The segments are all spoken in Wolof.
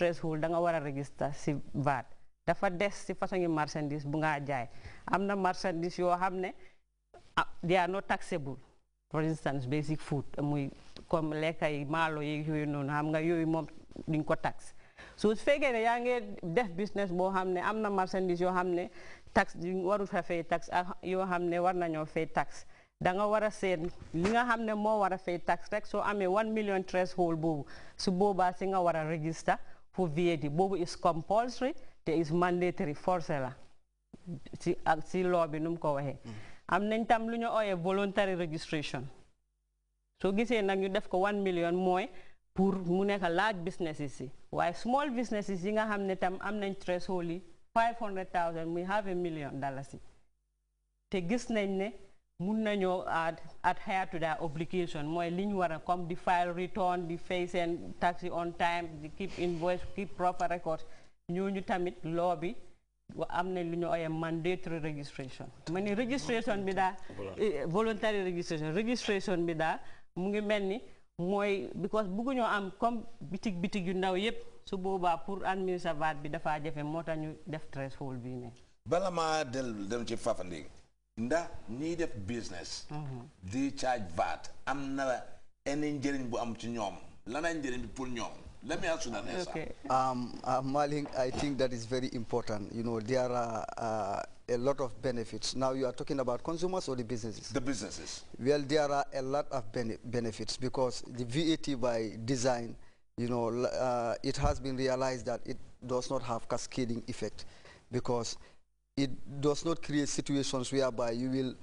threshold da nga wara register si VAT dafa dess si façon marchandise bu nga jaay amna marchandise yo xamne they are not taxable. For instance, basic food, comme lekay malo yi yoy non xam nga yoy mom duñ ko tax. So su fekkee ne yaa ngi def business boo xam ne am na marchandise yoo xam ne tax waru fa fay tax ak yoo xam ne war nañoo fay tax da nga war a seet li nga xam ne moo war a fay tax rek soo amee 1 million threshold boobu su boobaa si nga war a register for VAT boobu is compulsory te is mandatory forcé la si law bi nu mu ko waxee. am nañ tam lu ñu ooyee voluntary registration soo gisee nag ñu def ko 1 million mooy pour mu nekk large businesses yi waaye small businesses yi nga xam ne tam am nañ threshold yi 500,000 muy $500,000 te gis nañ ne mun nañoo adhere to their obligation mooy li ñu war a comme di file return di fay seen tax on time di keep invoice keep proper records ñooñu tamit law bi am nañ lu ñu ooyee mandatory registration ma ne registration bi daa voluntary registration bi daa mu ngi mel ni mooy because bëgguñoo am comme bitig yu ndaw yépp su boobaa pour administrer VAT bi dafa jafe moo tax ñu def threshold bii ne bala maa dem ci Fafanding ndax ñiy def business di charge VAT am na any njëriñ bu am ci ñoom lanay njëriñ bi pour ñoom. Let me ask you that, okay. Maling, I think that is very important. You know, there are a lot of benefits. Now you are talking about consumers or the businesses? The businesses. Well, there are a lot of benefits because the VAT by design, you know, it has been realized that it does not have cascading effect because it does not create situations whereby you will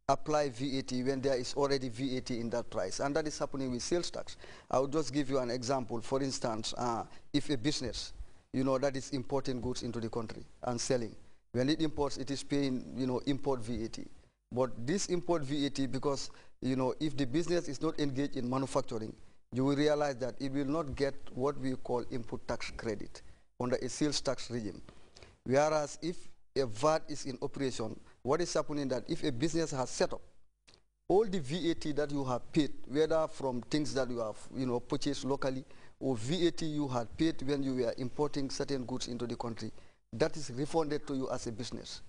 apply VAT when there is already VAT in that price, and that is happening with sales tax. I will just give you an example. For instance, if a business, you know, that is importing goods into the country and selling, when it imports, it is paying, you know, import VAT. But this import VAT, because, you know, if the business is not engaged in manufacturing, you will realize that it will not get what we call input tax credit under a sales tax regime. Whereas if a VAT is in operation, what is happening that if a business has set up, all the VAT that you have paid, whether from things that you have, you know, purchased locally or VAT you had paid when you were importing certain goods into the country, that is refunded to you as a business.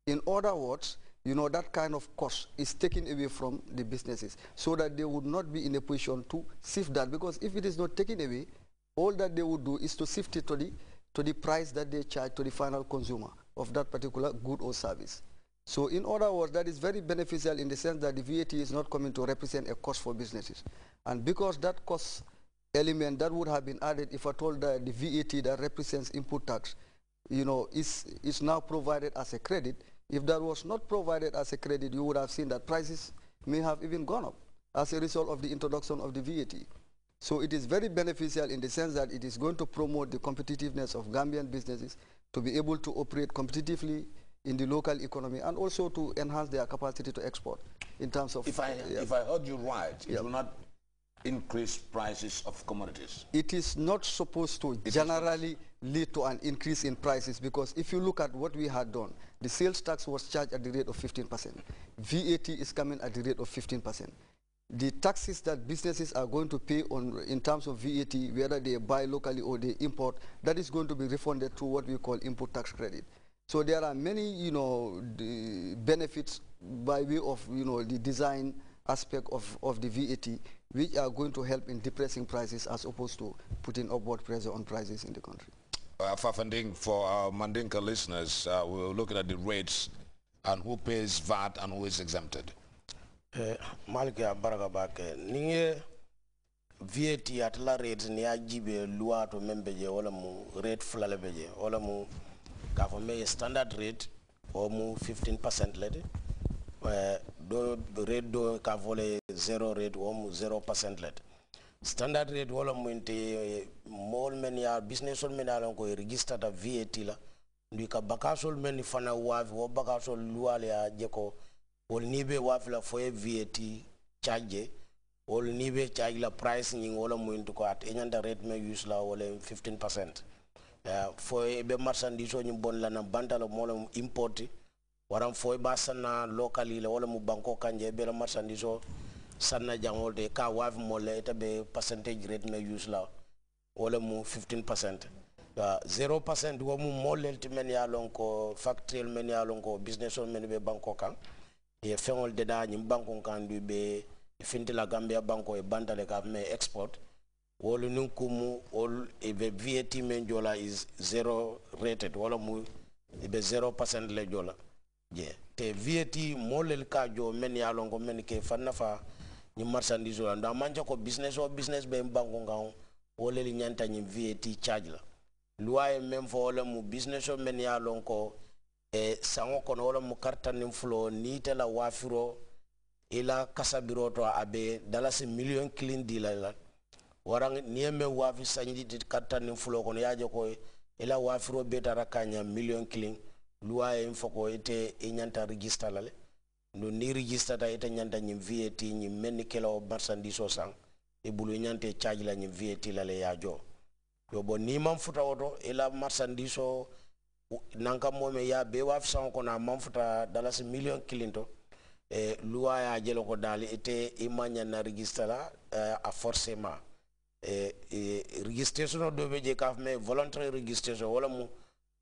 In other words, you know, that kind of cost is taken away from the businesses so that they would not be in a position to sift that, because if it is not taken away, all that they would do is to sift it to the price that they charge to the final consumer of that particular good or service. So in other words, that is very beneficial in the sense that the VAT is not coming to represent a cost for businesses. And because that cost element that would have been added if I told that the VAT that represents input tax, you know, is now provided as a credit. If that was not provided as a credit, you would have seen that prices may have even gone up as a result of the introduction of the VAT. So it is very beneficial in the sense that it is going to promote the competitiveness of Gambian businesses to be able to operate competitively in the local economy and also to enhance their capacity to export in terms of... If I heard you right, it will not increase prices of commodities. It is not supposed to generally lead to an increase in prices, because if you look at what we had done, the sales tax was charged at the rate of 15%. VAT is coming at the rate of 15%. The taxes that businesses are going to pay in terms of VAT, whether they buy locally or they import, that is going to be refunded through what we call input tax credit. So there are many, you know, the benefits by way of, you know, the design aspect of the VAT, which are going to help in depressing prices as opposed to putting upward pressure on prices in the country. Fafanding, for our Mandinka listeners, we're looking at the rates and who pays VAT and who is exempted. Malika Baragabake, Ninge VAT at la rates ni ajibe lua to membeje wala mu rate flalebeje wala mu government standard rate or mu 15% lede do rate do kavole 0 rate or mu 0% lede standard rate wala mu inte mol men ya business men ya ko register da VAT la ndika bakasol men fana wavi wo bakasol lua ya jeko ol nibe wafla foye VAT charge ol nibe charge la price nying wala muintu ko at enyanda rate me use la wala 15%. Foye be marchandise o bon la na bantala mola import waram foye ba sanna locally la wala mu banko kanje be la marchandise o sanna jangol de ka waf mo le eta be percentage rate me use la wala mu 15%. 0% wo mu molel men ya lon ko factuel men ya lon ko business on men be banko kan e feŋol de da ñim banko kan du be fintila Gambia banko e bandale ka me export wolu nun kumu ol e be VAT men jola is 0 rated wala mu e be 0% le jola je te VAT molel ka jo men ya lon ko men ke fanna fa ñi marchandise la nda manja ko business o business be banko kan wole li ñanta ñi VAT charge la loi même fo wala mu business o men ya lon ko e sango kono wala mu karta nim flo ni te la wafiro ila kasabiro to abe dalasi million clean deal la warang nieme wafi sanji ti karta nim flo kono yaje ko ila wafiro beta rakanya million clean loi em foko ite e nyanta register la le no ni register ta ite nyanta ñi VAT ñi men kelo marchandise o sang e bulu nyante charge la ñi VAT la le yajo yo bo ni man futa woto ila marchandise o nanka mome ya be wa fisan ko na manfuta dalasi million kilinto loi ya jelo ko dali ite imanya na register la a forcément registration do be je kaf me voluntary registration wala mu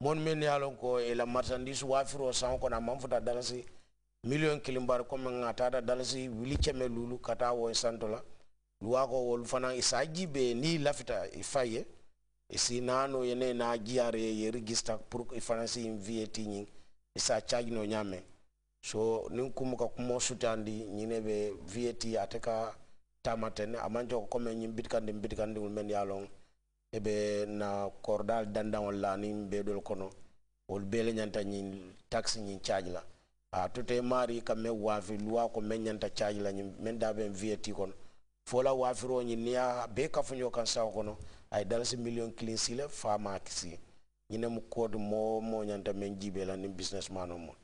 mon men yalon ko la marchandise wa firo san ko na manfuta dalasi million kilimbar ko men ngata dalasi wili cheme lulu kata wo santola loi ko wol fana isaji be ni lafita ifaye isi nano yene na giare ye register pour ifanasi VAT ñi isa charge no ñame so nin kum ka kumo sutandi ñine be VAT ateka tamaten amanjo ko men ñim bitkandi men yalon ebe na cordal dandan la ni be dol kono ol bele ñanta ñi tax ñi charge la a tote mari ka me wafi loi ko men ñanta charge la ñi men da ben VAT kon fola wafiro ñi niya be ka funyo kan sa kono ay dalasi million clean sile fama kisi ñine mu code mo ñanta men jibela ni businessman mo.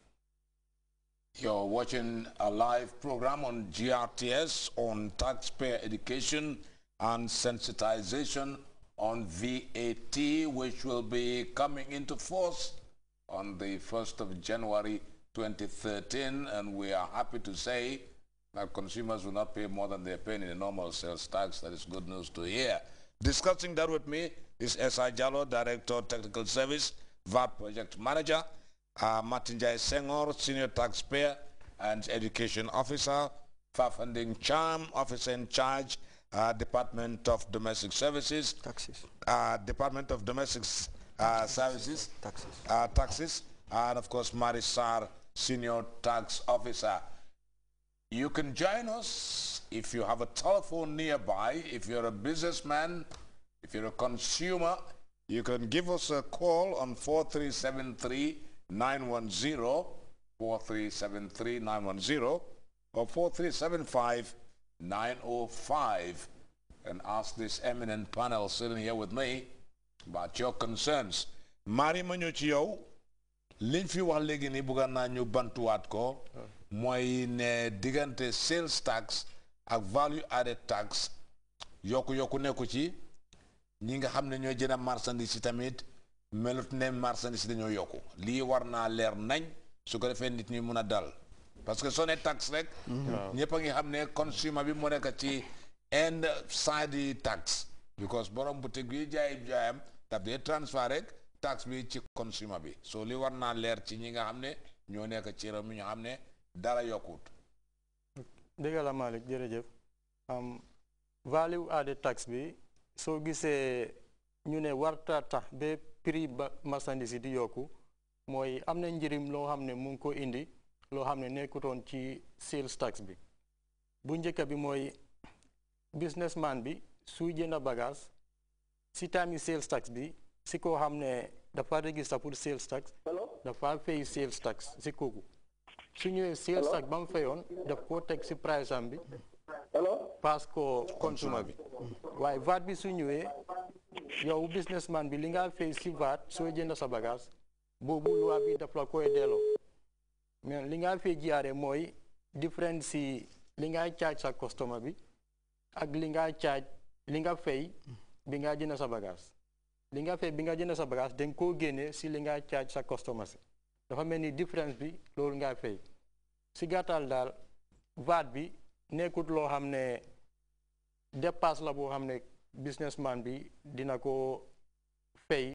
You're watching a live program on GRTS on taxpayer education and sensitization on VAT, which will be coming into force on the 1st of January 2013, and we are happy to say that consumers will not pay more than they're paying in a normal sales tax. That is good news to hear. Discussing that with me is S.I. Jallo, Director, Technical Service, VAT Project Manager, Martin Jai Sengor, Senior Taxpayer and Education Officer, Fafanding Charm, Officer in Charge, Department of Domestic Services, Taxes. Department of Domestic Services, Taxes, and of course Marisar, Senior Tax Officer. You can join us if you have a telephone nearby. If you're a businessman, if you're a consumer, you can give us a call on 4373-910, 4373-910, or 4375-905, and ask this eminent panel sitting here with me about your concerns. Mari Manuchio, Linfi Walegi ni bugan na ñu bantuwaat ko mooy ne diggante sales tax ak value added tax yokku nekku ci ñi nga xam ne ñooy jënd marchandise tamit melut ne marchandise dañoo yokku lii war naa leer nañ su ko defee nit ñi mun a dal parce que soo ne tax rek ñëpp a ngi xam ne consumer bi mu nekk ci end side tax because borom boutique bi jaayam daf dee transfer rek tax bi ci consumer bi so li war naa leer ci ñi nga xam ne ñoo nekk ci réew mi ñoo xam ne dara yokkut. dëgg la Malick jërëjëf value added tax bi soo gisee ñu ne warta tax ba prix ba marchandise di yokku mooy am na njëriñ loo xam ne mu ngi ko indi loo xam ne nekkutoon ci sales tax bi bu njëkk bi mooy businessman bi su jënd bagage si taami sales tax bi si koo xam ne dafa register pour sales tax dafa fay sales tax si kooku su ñëwee sales tax ba mu fayoon daf koo teg si price am bi parce que consumer bi waaye VAT bi su ñëwee yow businessman bi li nga fay si VAT soo jënd sa bagage boobu loi bi daf la koy delloo mais li nga fay jiyaare mooy différence si li nga charge sa customer bi ak li nga charge li nga fay bi nga jënd sa bagage li nga fay bi nga jënd sa bagage dañ koo génne si li nga charge sa customer si dafa mel ni différence bi loolu nga fay si gàttal daal VAT bi nekkut loo xam ne dépasse la boo xam ne businessman bi dina ko fay